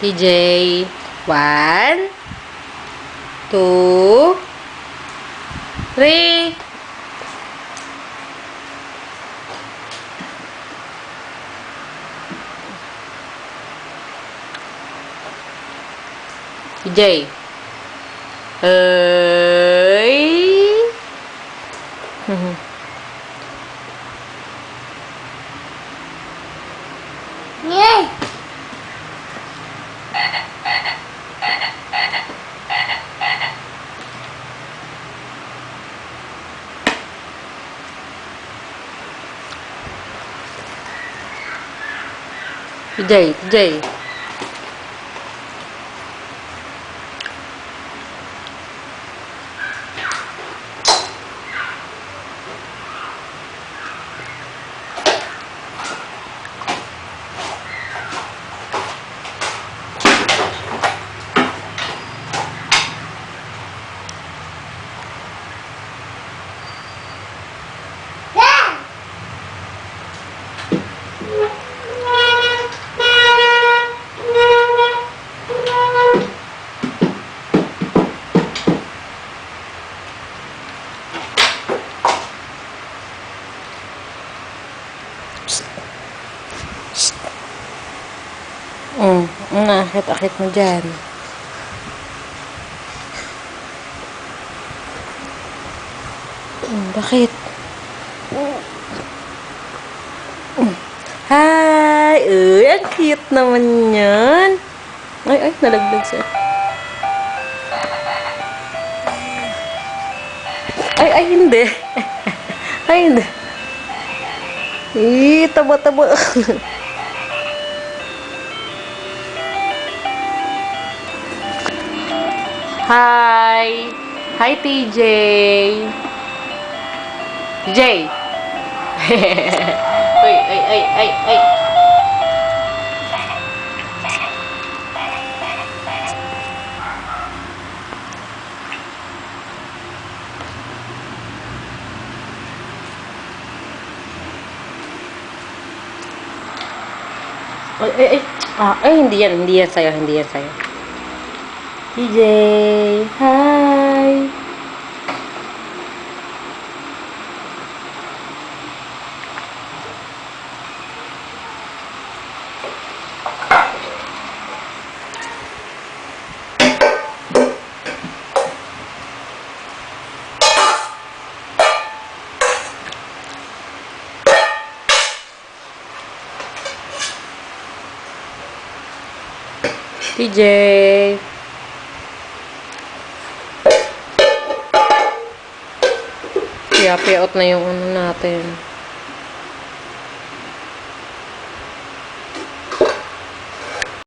TJ, 1, 2, 3. TJ. Yay! TJ. Akit mo dyan. Bakit? Hi! Ang cute naman yan. Ay, nalaglag siya. Ay, hindi. Ay, hindi. Taba-taba. Hi! Hi, TJ! TJ! Ay! Hindi yan sa'yo. TJ, hi! TJ! Kaya payout na yung ano natin.